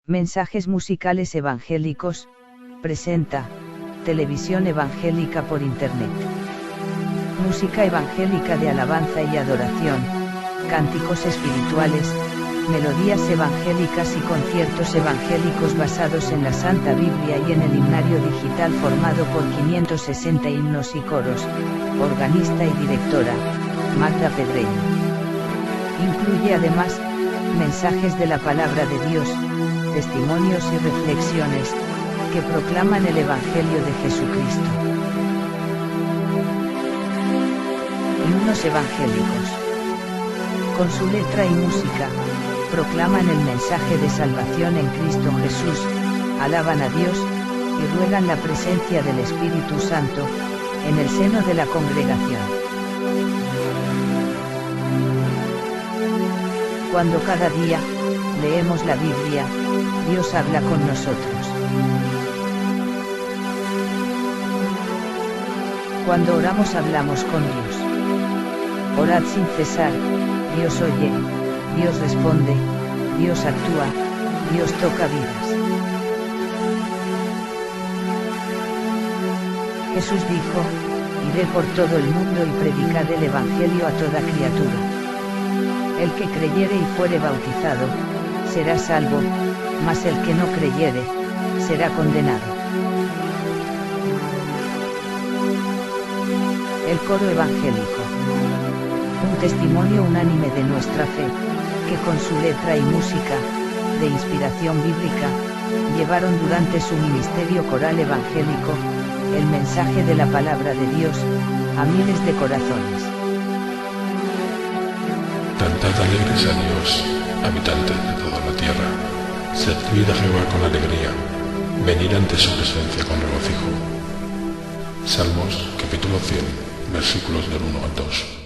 Mensajes musicales evangélicos, presenta, televisión evangélica por Internet. Música evangélica de alabanza y adoración, cánticos espirituales, melodías evangélicas y conciertos evangélicos basados en la Santa Biblia y en el himnario digital formado por 560 himnos y coros, organista y directora, Magda Pedreño. Incluye además, mensajes de la palabra de Dios, testimonios y reflexiones, que proclaman el Evangelio de Jesucristo. Himnos evangélicos. Con su letra y música, proclaman el mensaje de salvación en Cristo Jesús, alaban a Dios, y ruegan la presencia del Espíritu Santo, en el seno de la congregación. Cuando cada día, leemos la Biblia, Dios habla con nosotros. Cuando oramos hablamos con Dios. Orad sin cesar, Dios oye, Dios responde, Dios actúa, Dios toca vidas. Jesús dijo, iré por todo el mundo y predicad el Evangelio a toda criatura. El que creyere y fuere bautizado, será salvo, mas el que no creyere, será condenado. El coro evangélico. Un testimonio unánime de nuestra fe, que con su letra y música, de inspiración bíblica, llevaron durante su ministerio coral evangélico, el mensaje de la palabra de Dios, a miles de corazones. Cantad alegres a Dios, habitantes de toda la tierra. Servid a Jehová con alegría, venid ante su presencia con regocijo. Salmos, capítulo 100, versículos del 1 al 2.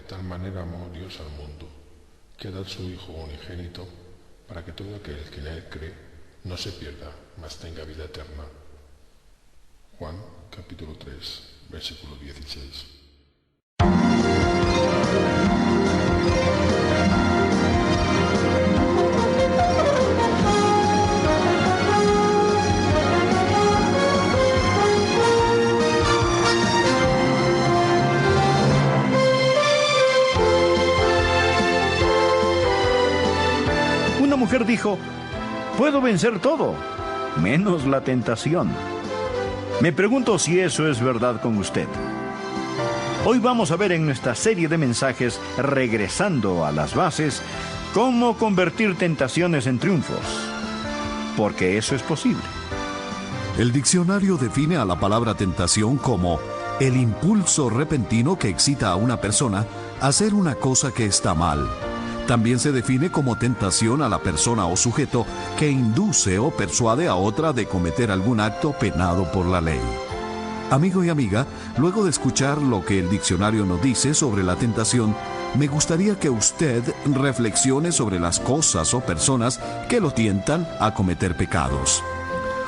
tal manera amó Dios al mundo, que ha dado su Hijo unigénito, para que todo aquel que en él cree no se pierda, mas tenga vida eterna. Juan capítulo 3, versículo 16. Una mujer dijo: puedo vencer todo, menos la tentación. Me pregunto si eso es verdad con usted. Hoy vamos a ver en nuestra serie de mensajes, regresando a las bases, cómo convertir tentaciones en triunfos. Porque eso es posible. El diccionario define a la palabra tentación como el impulso repentino que excita a una persona a hacer una cosa que está mal. También se define como tentación a la persona o sujeto que induce o persuade a otra de cometer algún acto penado por la ley. Amigo y amiga, luego de escuchar lo que el diccionario nos dice sobre la tentación, me gustaría que usted reflexione sobre las cosas o personas que lo tientan a cometer pecados.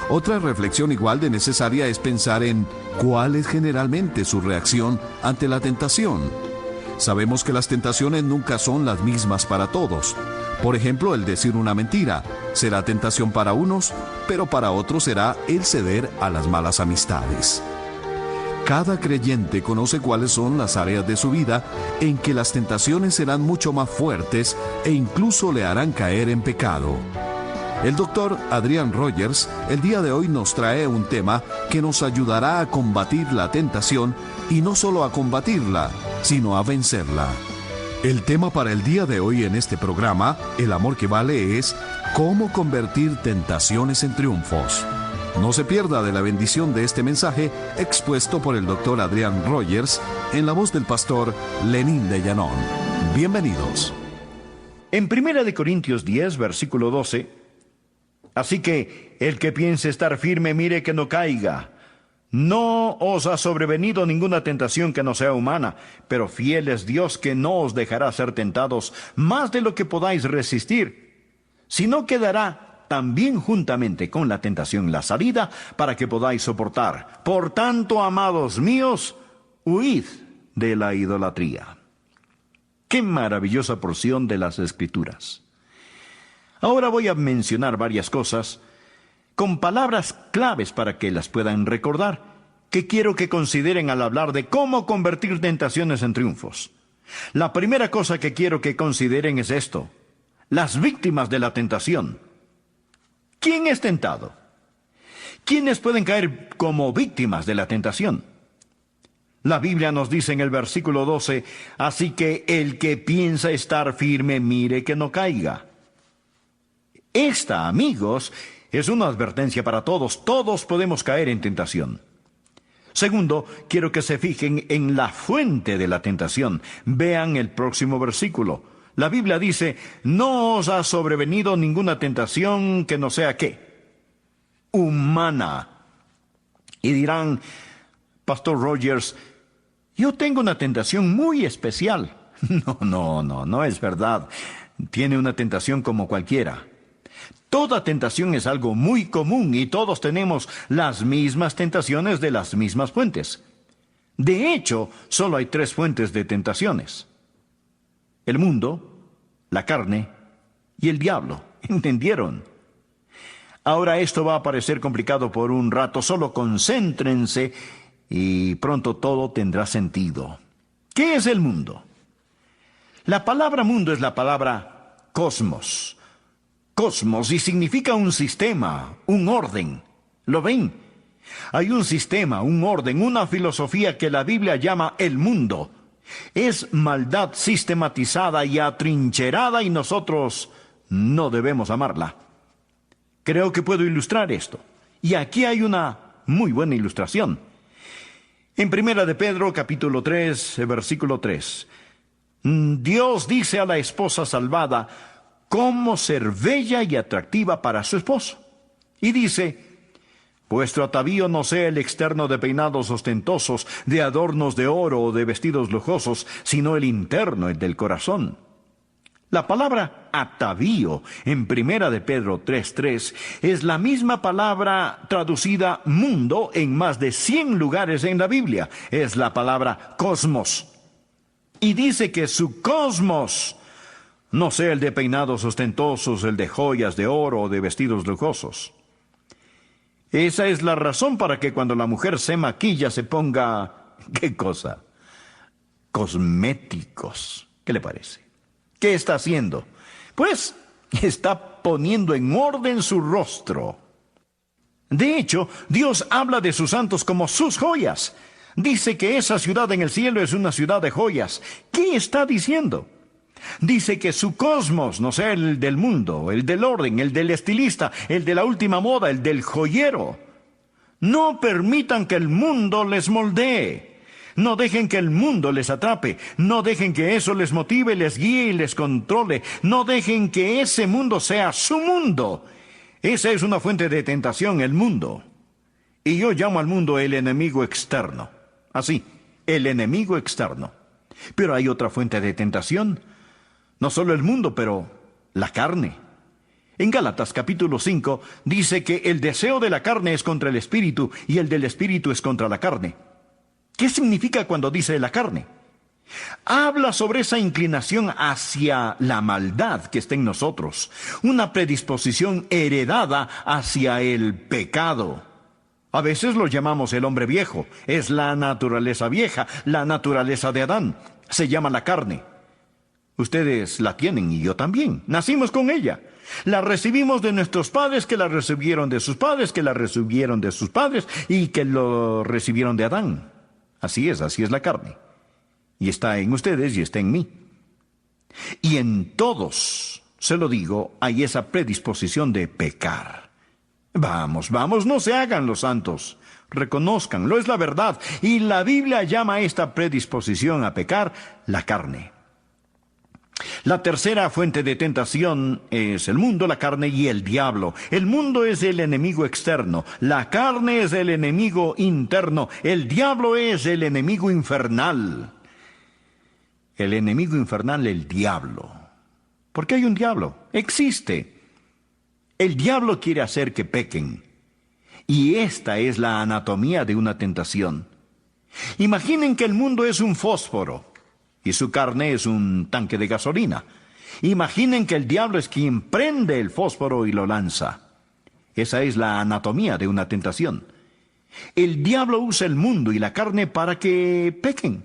Otra reflexión igual de necesaria es pensar en cuál es generalmente su reacción ante la tentación. Sabemos que las tentaciones nunca son las mismas para todos. Por ejemplo, el decir una mentira será tentación para unos, pero para otros será el ceder a las malas amistades. Cada creyente conoce cuáles son las áreas de su vida en que las tentaciones serán mucho más fuertes e incluso le harán caer en pecado. El doctor Adrian Rogers el día de hoy nos trae un tema que nos ayudará a combatir la tentación y no solo a combatirla, sino a vencerla. El tema para el día de hoy en este programa, El amor que vale, es cómo convertir tentaciones en triunfos. No se pierda de la bendición de este mensaje expuesto por el doctor Adrian Rogers en la voz del pastor Lenín de Llanón. Bienvenidos. En 1 Corintios 10, versículo 12, así que el que piense estar firme, mire que no caiga. No os ha sobrevenido ninguna tentación que no sea humana, pero fiel es Dios que no os dejará ser tentados más de lo que podáis resistir, sino que dará también juntamente con la tentación la salida para que podáis soportar. Por tanto, amados míos, huid de la idolatría. ¡Qué maravillosa porción de las Escrituras! Ahora voy a mencionar varias cosas con palabras claves para que las puedan recordar, que quiero que consideren al hablar de cómo convertir tentaciones en triunfos. La primera cosa que quiero que consideren es esto: las víctimas de la tentación. ¿Quién es tentado? ¿Quiénes pueden caer como víctimas de la tentación? La Biblia nos dice en el versículo 12, así que el que piensa estar firme, mire que no caiga. Esta, amigos, es una advertencia para todos. Todos podemos caer en tentación. Segundo, quiero que se fijen en la fuente de la tentación. Vean el próximo versículo. La Biblia dice, no os ha sobrevenido ninguna tentación que no sea, ¿qué? Humana. Y dirán, Pastor Rogers, yo tengo una tentación muy especial. No es verdad. Tiene una tentación como cualquiera. Toda tentación es algo muy común y todos tenemos las mismas tentaciones de las mismas fuentes. De hecho, solo hay 3 fuentes de tentaciones: el mundo, la carne y el diablo. ¿Entendieron? Ahora esto va a parecer complicado por un rato, solo concéntrense y pronto todo tendrá sentido. ¿Qué es el mundo? La palabra mundo es la palabra cosmos. Cosmos, y significa un sistema, un orden. ¿Lo ven? Hay un sistema, un orden, una filosofía que la Biblia llama el mundo. Es maldad sistematizada y atrincherada y nosotros no debemos amarla. Creo que puedo ilustrar esto. Y aquí hay una muy buena ilustración. En 1 de Pedro, capítulo 3, versículo 3. Dios dice a la esposa salvada cómo ser bella y atractiva para su esposo. Y dice, Vuestro atavío no sea el externo de peinados ostentosos, de adornos de oro o de vestidos lujosos, sino el interno, el del corazón. La palabra atavío en 1 de Pedro 3:3 es la misma palabra traducida mundo en más de 100 lugares en la Biblia. Es la palabra cosmos. Y dice que su cosmos no sea el de peinados ostentosos, el de joyas de oro o de vestidos lujosos. Esa es la razón para que cuando la mujer se maquilla se ponga, ¿qué cosa? Cosméticos. ¿Qué le parece? ¿Qué está haciendo? Pues está poniendo en orden su rostro. De hecho, Dios habla de sus santos como sus joyas. Dice que esa ciudad en el cielo es una ciudad de joyas. ¿Qué está diciendo? Dice que su cosmos, no sea el del mundo, el del orden, el del estilista, el de la última moda, el del joyero. No permitan que el mundo les moldee. No dejen que el mundo les atrape. No dejen que eso les motive, les guíe y les controle. No dejen que ese mundo sea su mundo. Esa es una fuente de tentación, el mundo. Y yo llamo al mundo el enemigo externo. Así, el enemigo externo. Pero hay otra fuente de tentación. No solo el mundo, pero la carne. En Gálatas capítulo 5 dice que el deseo de la carne es contra el espíritu y el del espíritu es contra la carne. ¿Qué significa cuando dice la carne? Habla sobre esa inclinación hacia la maldad que está en nosotros, una predisposición heredada hacia el pecado. A veces lo llamamos el hombre viejo, es la naturaleza vieja, la naturaleza de Adán, se llama la carne. Ustedes la tienen y yo también, nacimos con ella. La recibimos de nuestros padres, que la recibieron de sus padres, que la recibieron de sus padres y que lo recibieron de Adán. Así es la carne. Y está en ustedes y está en mí. Y en todos, se lo digo, hay esa predisposición de pecar. Vamos, no se hagan los santos. Reconózcanlo, es la verdad. Y la Biblia llama a esta predisposición a pecar la carne. La tercera fuente de tentación es el mundo, la carne y el diablo. El mundo es el enemigo externo, la carne es el enemigo interno, el diablo es el enemigo infernal. El enemigo infernal, el diablo. ¿Por qué hay un diablo? Existe. El diablo quiere hacer que pequen. Y esta es la anatomía de una tentación. Imaginen que el mundo es un fósforo y su carne es un tanque de gasolina. Imaginen que el diablo es quien prende el fósforo y lo lanza. Esa es la anatomía de una tentación. El diablo usa el mundo y la carne para que pequen.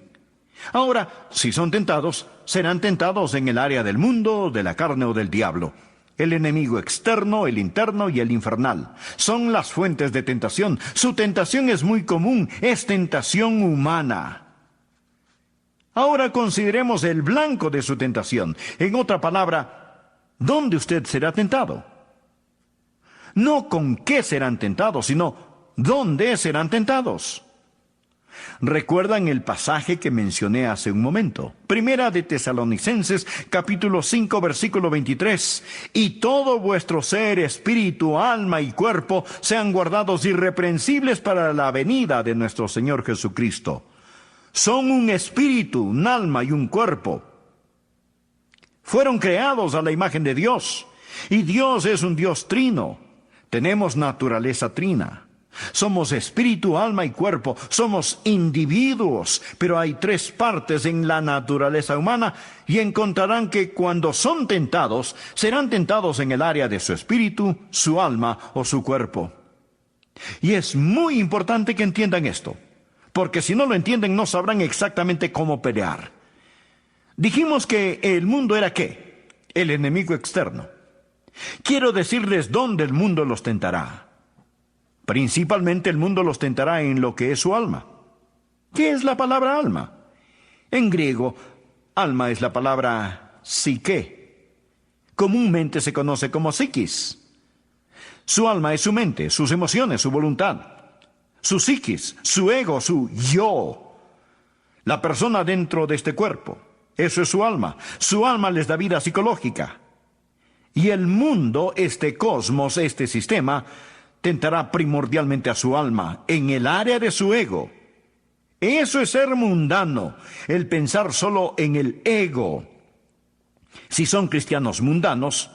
Ahora, si son tentados, serán tentados en el área del mundo, de la carne o del diablo. El enemigo externo, el interno y el infernal. Son las fuentes de tentación. Su tentación es muy común, es tentación humana. Ahora consideremos el blanco de su tentación. En otra palabra, ¿dónde usted será tentado? No con qué serán tentados, sino ¿dónde serán tentados? ¿Recuerdan el pasaje que mencioné hace un momento? Primera de Tesalonicenses, capítulo 5, versículo 23. Y todo vuestro ser, espíritu, alma y cuerpo sean guardados irreprensibles para la venida de nuestro Señor Jesucristo. Son un espíritu, un alma y un cuerpo. Fueron creados a la imagen de Dios. Y Dios es un Dios trino. Tenemos naturaleza trina. Somos espíritu, alma y cuerpo. Somos individuos. Pero hay tres partes en la naturaleza humana y encontrarán que cuando son tentados, serán tentados en el área de su espíritu, su alma o su cuerpo. Y es muy importante que entiendan esto, porque si no lo entienden no sabrán exactamente cómo pelear. Dijimos que el mundo era ¿qué? El enemigo externo. Quiero decirles dónde el mundo los tentará. Principalmente el mundo los tentará en lo que es su alma. ¿Qué es la palabra alma? En griego, alma es la palabra psique. Comúnmente se conoce como psiquis. Su alma es su mente, sus emociones, su voluntad. Su psiquis, su ego, su yo. La persona dentro de este cuerpo. Eso es su alma. Su alma les da vida psicológica. Y el mundo, este cosmos, este sistema, tentará primordialmente a su alma, en el área de su ego. Eso es ser mundano, el pensar solo en el ego. Si son cristianos mundanos,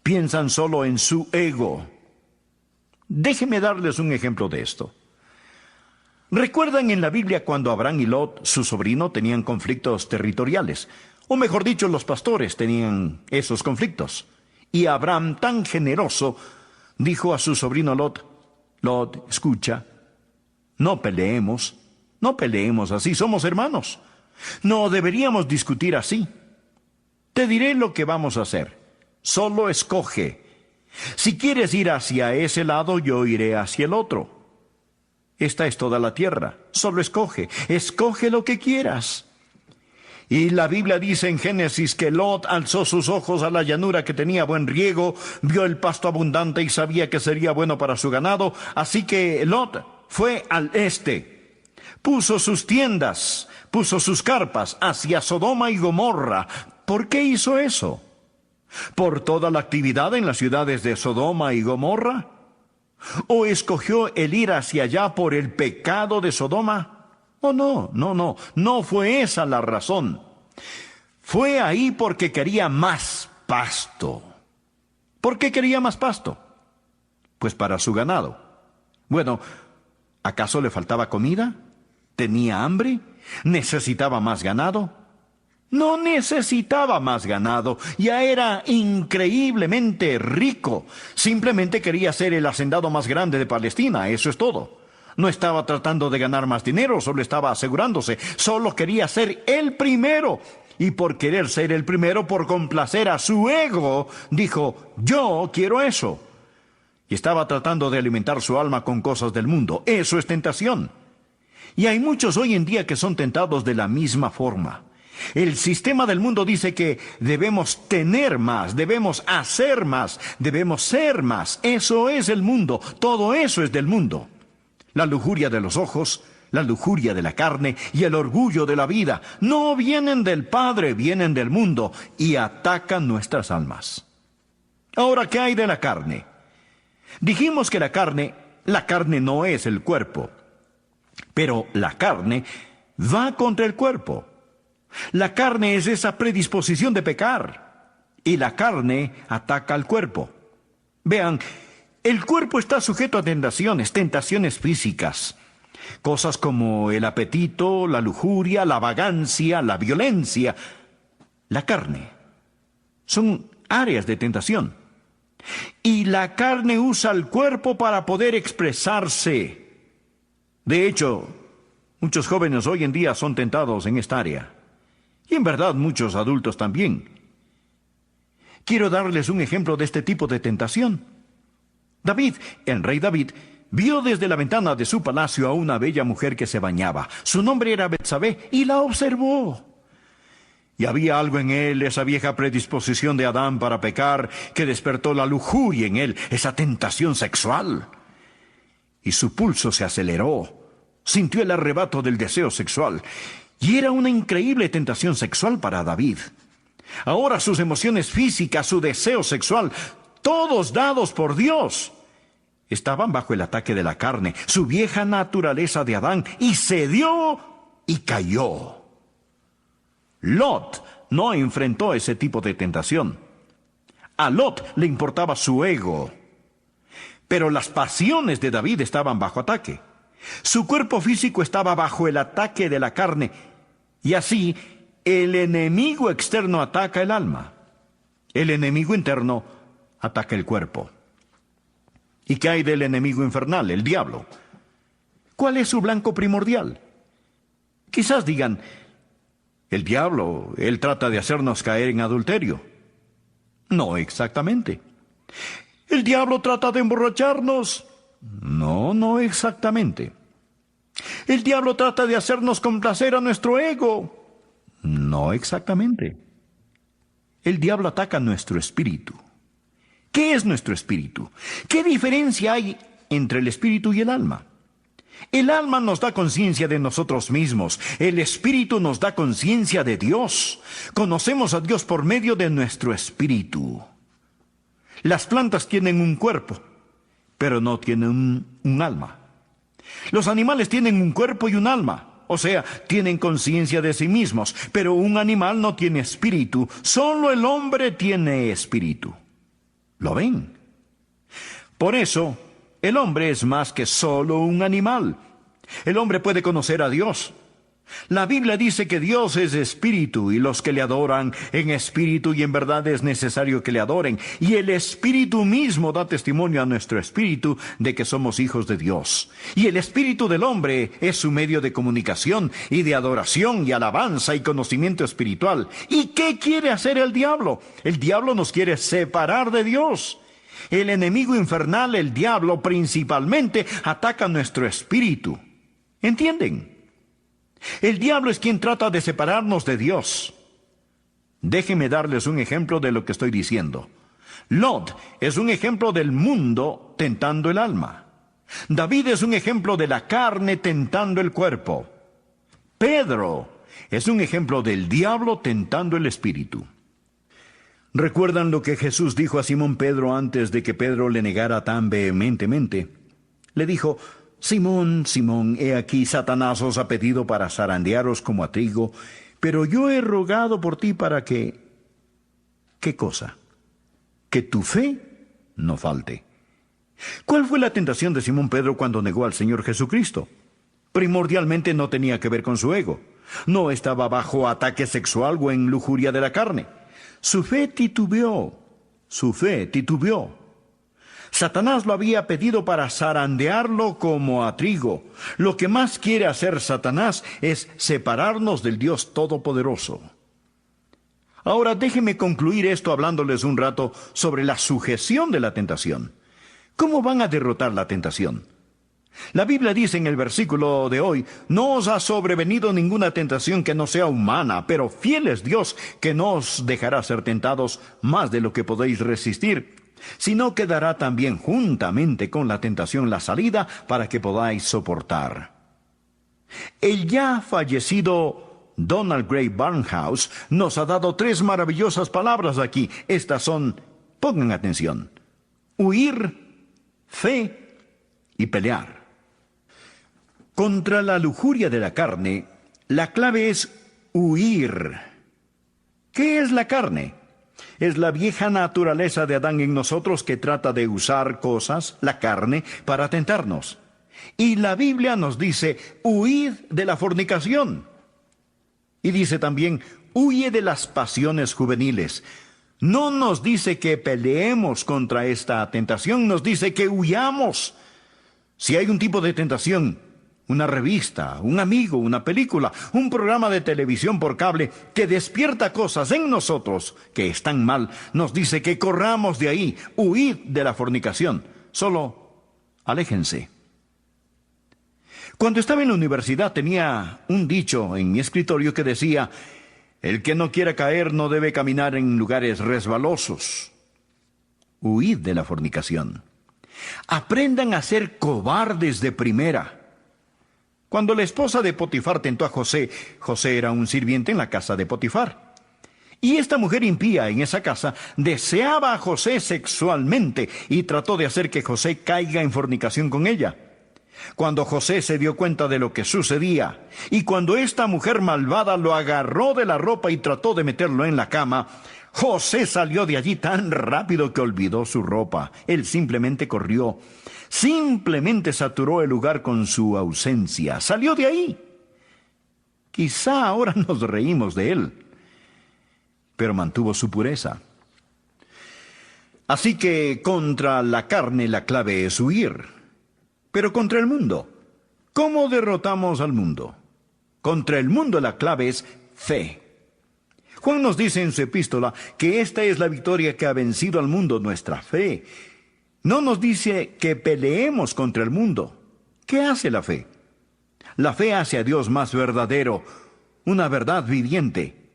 piensan solo en su ego. Déjenme darles un ejemplo de esto. ¿Recuerdan en la Biblia cuando Abraham y Lot, su sobrino, tenían conflictos territoriales? O mejor dicho, los pastores tenían esos conflictos. Y Abraham, tan generoso, dijo a su sobrino Lot: Lot, escucha, no peleemos así, somos hermanos. No deberíamos discutir así. Te diré lo que vamos a hacer. Solo escoge. Si quieres ir hacia ese lado, yo iré hacia el otro. Esta es toda la tierra. Solo escoge. Escoge lo que quieras. Y la Biblia dice en Génesis que Lot alzó sus ojos a la llanura que tenía buen riego, vio el pasto abundante y sabía que sería bueno para su ganado. Así que Lot fue al este. Puso sus tiendas, puso sus carpas hacia Sodoma y Gomorra. ¿Por qué hizo eso? ¿Por toda la actividad en las ciudades de Sodoma y Gomorra? ¿O escogió el ir hacia allá por el pecado de Sodoma? Oh, no fue esa la razón. Fue ahí porque quería más pasto. ¿Por qué quería más pasto? Pues para su ganado. Bueno, ¿acaso le faltaba comida? ¿Tenía hambre? ¿Necesitaba más ganado? No necesitaba más ganado, ya era increíblemente rico. Simplemente quería ser el hacendado más grande de Palestina, eso es todo. No estaba tratando de ganar más dinero, solo estaba asegurándose. Solo quería ser el primero. Y por querer ser el primero, por complacer a su ego, dijo: yo quiero eso. Y estaba tratando de alimentar su alma con cosas del mundo. Eso es tentación. Y hay muchos hoy en día que son tentados de la misma forma. El sistema del mundo dice que debemos tener más, debemos hacer más, debemos ser más. Eso es el mundo, todo eso es del mundo. La lujuria de los ojos, la lujuria de la carne y el orgullo de la vida no vienen del Padre, vienen del mundo y atacan nuestras almas. Ahora, ¿qué hay de la carne? Dijimos que la carne no es el cuerpo, pero la carne va contra el cuerpo. La carne es esa predisposición de pecar, y la carne ataca al cuerpo. Vean, el cuerpo está sujeto a tentaciones físicas, cosas como el apetito, la lujuria, la vagancia, la violencia. La carne son áreas de tentación, y la carne usa el cuerpo para poder expresarse. De hecho, muchos jóvenes hoy en día son tentados en esta área. Y en verdad muchos adultos también. Quiero darles un ejemplo de este tipo de tentación. El rey David, vio desde la ventana de su palacio a una bella mujer que se bañaba. Su nombre era Betsabé, y la observó. Y había algo en él, esa vieja predisposición de Adán para pecar, que despertó la lujuria en él, esa tentación sexual. Y su pulso se aceleró. Sintió el arrebato del deseo sexual. Y era una increíble tentación sexual para David. Ahora sus emociones físicas, su deseo sexual, todos dados por Dios, estaban bajo el ataque de la carne, su vieja naturaleza de Adán, y cedió y cayó. Lot no enfrentó ese tipo de tentación. A Lot le importaba su ego. Pero las pasiones de David estaban bajo ataque. Su cuerpo físico estaba bajo el ataque de la carne, y así el enemigo externo ataca el alma. El enemigo interno ataca el cuerpo. ¿Y qué hay del enemigo infernal, el diablo? ¿Cuál es su blanco primordial? Quizás digan: el diablo, él trata de hacernos caer en adulterio. No exactamente. ¿El diablo trata de emborracharnos? No exactamente. ¿El diablo trata de hacernos complacer a nuestro ego? No exactamente. El diablo ataca nuestro espíritu. ¿Qué es nuestro espíritu? ¿Qué diferencia hay entre el espíritu y el alma? El alma nos da conciencia de nosotros mismos. El espíritu nos da conciencia de Dios. Conocemos a Dios por medio de nuestro espíritu. Las plantas tienen un cuerpo, pero no tiene un alma. Los animales tienen un cuerpo y un alma. O sea, tienen conciencia de sí mismos, pero un animal no tiene espíritu. Solo el hombre tiene espíritu. ¿Lo ven? Por eso, el hombre es más que solo un animal. El hombre puede conocer a Dios. La Biblia dice que Dios es espíritu y los que le adoran en espíritu y en verdad es necesario que le adoren. Y el espíritu mismo da testimonio a nuestro espíritu de que somos hijos de Dios. Y el espíritu del hombre es su medio de comunicación y de adoración y alabanza y conocimiento espiritual. ¿Y qué quiere hacer el diablo? El diablo nos quiere separar de Dios. El enemigo infernal, el diablo, principalmente ataca nuestro espíritu. ¿Entienden? El diablo es quien trata de separarnos de Dios. Déjenme darles un ejemplo de lo que estoy diciendo. Lot es un ejemplo del mundo tentando el alma. David es un ejemplo de la carne tentando el cuerpo. Pedro es un ejemplo del diablo tentando el espíritu. ¿Recuerdan lo que Jesús dijo a Simón Pedro antes de que Pedro le negara tan vehementemente? Le dijo: Simón, Simón, he aquí Satanás os ha pedido para zarandearos como a trigo, pero yo he rogado por ti para que... ¿Qué cosa? Que tu fe no falte. ¿Cuál fue la tentación de Simón Pedro cuando negó al Señor Jesucristo? Primordialmente no tenía que ver con su ego. No estaba bajo ataque sexual o en lujuria de la carne. Su fe titubeó. Satanás lo había pedido para zarandearlo como a trigo. Lo que más quiere hacer Satanás es separarnos del Dios Todopoderoso. Ahora déjenme concluir esto hablándoles un rato sobre la sujeción de la tentación. ¿Cómo van a derrotar la tentación? La Biblia dice en el versículo de hoy: no os ha sobrevenido ninguna tentación que no sea humana, pero fiel es Dios que no os dejará ser tentados más de lo que podéis resistir, sino que dará también juntamente con la tentación la salida para que podáis soportar. El ya fallecido Donald Grey Barnhouse nos ha dado 3 maravillosas palabras aquí. Estas son, pongan atención: huir, fe y pelear. Contra la lujuria de la carne, la clave es huir. ¿Qué es la carne? Es la vieja naturaleza de Adán en nosotros que trata de usar cosas, la carne, para tentarnos. Y la Biblia nos dice: huid de la fornicación. Y dice también: huye de las pasiones juveniles. No nos dice que peleemos contra esta tentación, nos dice que huyamos. Si hay un tipo de tentación, una revista, un amigo, una película, un programa de televisión por cable que despierta cosas en nosotros que están mal, nos dice que corramos de ahí, huid de la fornicación. Solo aléjense. Cuando estaba en la universidad tenía un dicho en mi escritorio que decía: el que no quiera caer no debe caminar en lugares resbalosos. Huid de la fornicación. Aprendan a ser cobardes de primera. Cuando la esposa de Potifar tentó a José, José era un sirviente en la casa de Potifar. Y esta mujer impía en esa casa deseaba a José sexualmente y trató de hacer que José caiga en fornicación con ella. Cuando José se dio cuenta de lo que sucedía, y cuando esta mujer malvada lo agarró de la ropa y trató de meterlo en la cama, José salió de allí tan rápido que olvidó su ropa. Él simplemente corrió. Simplemente saturó el lugar con su ausencia. Salió de ahí. Quizá ahora nos reímos de él, pero mantuvo su pureza. Así que contra la carne la clave es huir. Pero contra el mundo, ¿cómo derrotamos al mundo? Contra el mundo la clave es fe. Juan nos dice en su epístola que esta es la victoria que ha vencido al mundo, nuestra fe. No nos dice que peleemos contra el mundo. ¿Qué hace la fe? La fe hace a Dios más verdadero, una verdad viviente.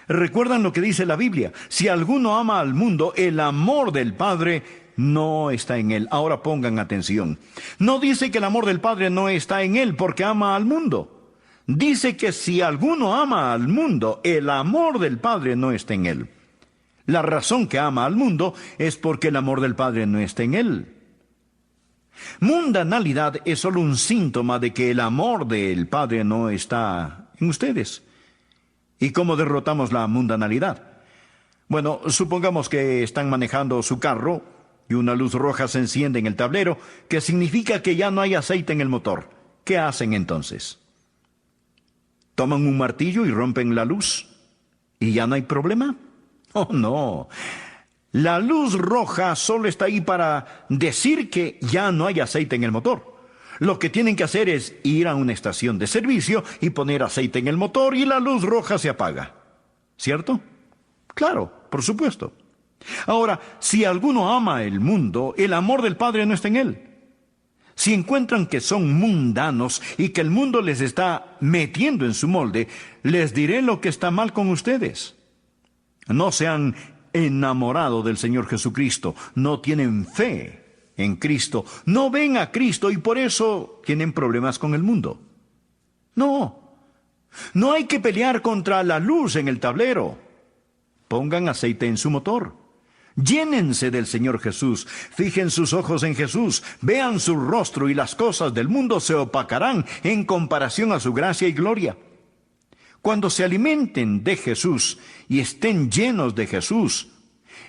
¿Recuerdan lo que dice la Biblia? Si alguno ama al mundo, el amor del Padre no está en él. Ahora pongan atención. No dice que el amor del Padre no está en él porque ama al mundo. Dice que si alguno ama al mundo, el amor del Padre no está en él. La razón que ama al mundo es porque el amor del Padre no está en él. Mundanalidad es solo un síntoma de que el amor del Padre no está en ustedes. ¿Y cómo derrotamos la mundanalidad? Bueno, supongamos que están manejando su carro y una luz roja se enciende en el tablero, que significa que ya no hay aceite en el motor. ¿Qué hacen entonces? ¿Toman un martillo y rompen la luz? ¿Y ya no hay problema? Oh, no. La luz roja solo está ahí para decir que ya no hay aceite en el motor. Lo que tienen que hacer es ir a una estación de servicio y poner aceite en el motor y la luz roja se apaga. ¿Cierto? Claro, por supuesto. Ahora, si alguno ama el mundo, el amor del Padre no está en él. Si encuentran que son mundanos y que el mundo les está metiendo en su molde, les diré lo que está mal con ustedes. No se han enamorado del Señor Jesucristo, no tienen fe en Cristo, no ven a Cristo y por eso tienen problemas con el mundo. No hay que pelear contra la luz en el tablero. Pongan aceite en su motor. Llénense del Señor Jesús, fijen sus ojos en Jesús, vean su rostro y las cosas del mundo se opacarán en comparación a su gracia y gloria. Cuando se alimenten de Jesús y estén llenos de Jesús,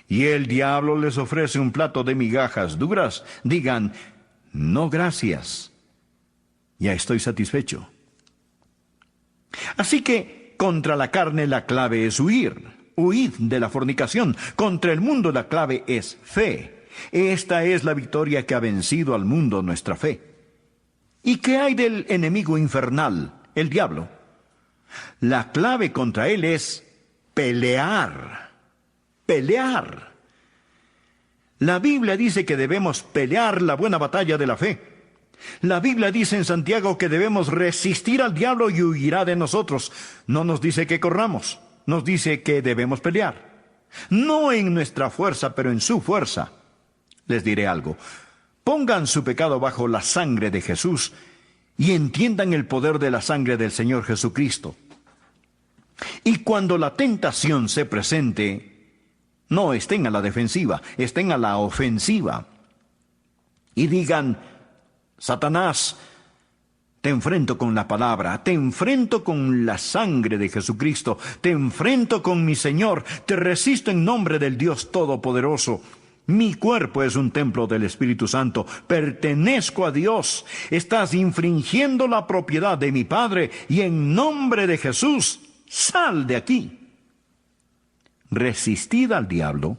y el diablo les ofrece un plato de migajas duras, digan, no gracias, ya estoy satisfecho. Así que contra la carne la clave es huir. Huid de la fornicación. Contra el mundo la clave es fe. Esta es la victoria que ha vencido al mundo, nuestra fe. ¿Y qué hay del enemigo infernal, el diablo? La clave contra él es pelear. Pelear. La Biblia dice que debemos pelear la buena batalla de la fe. La Biblia dice en Santiago que debemos resistir al diablo y huirá de nosotros. No nos dice que corramos. Nos dice que debemos pelear. No en nuestra fuerza, pero en su fuerza. Les diré algo. Pongan su pecado bajo la sangre de Jesús y entiendan el poder de la sangre del Señor Jesucristo. Y cuando la tentación se presente, no estén a la defensiva, estén a la ofensiva. Y digan, Satanás, te enfrento con la palabra, te enfrento con la sangre de Jesucristo, te enfrento con mi Señor, te resisto en nombre del Dios Todopoderoso. Mi cuerpo es un templo del Espíritu Santo, pertenezco a Dios, estás infringiendo la propiedad de mi Padre y en nombre de Jesús, sal de aquí. Resistid al diablo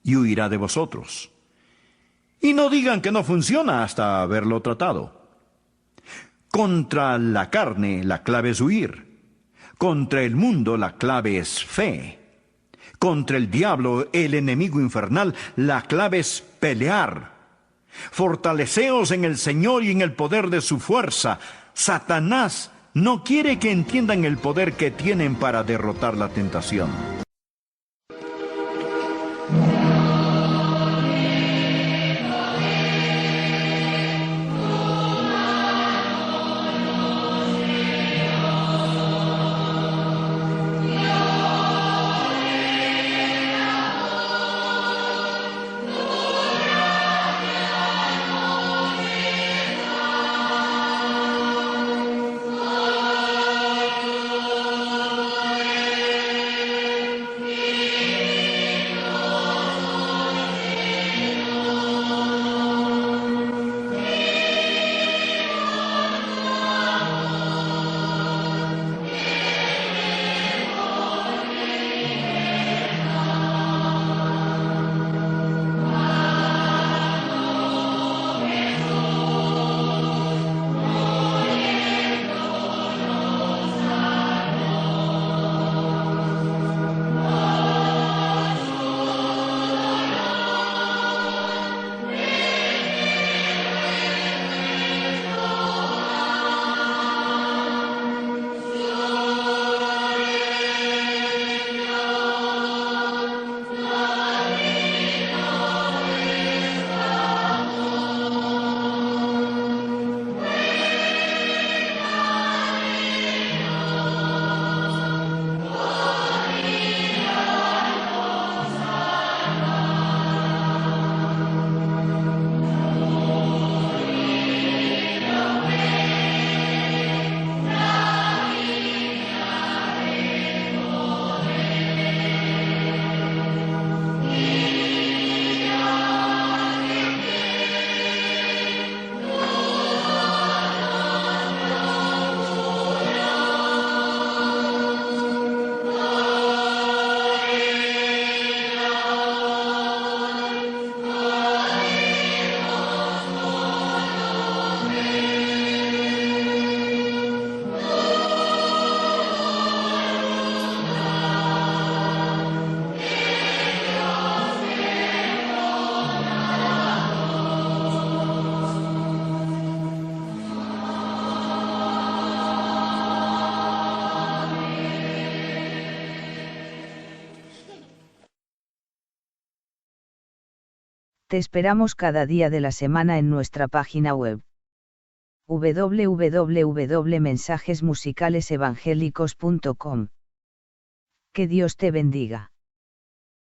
y huirá de vosotros. Y no digan que no funciona hasta haberlo tratado. Contra la carne la clave es huir. Contra el mundo la clave es fe. Contra el diablo, el enemigo infernal, la clave es pelear. Fortaleceos en el Señor y en el poder de su fuerza. Satanás no quiere que entiendan el poder que tienen para derrotar la tentación. Te esperamos cada día de la semana en nuestra página web www.mensajesmusicalesevangélicos.com. Que Dios te bendiga.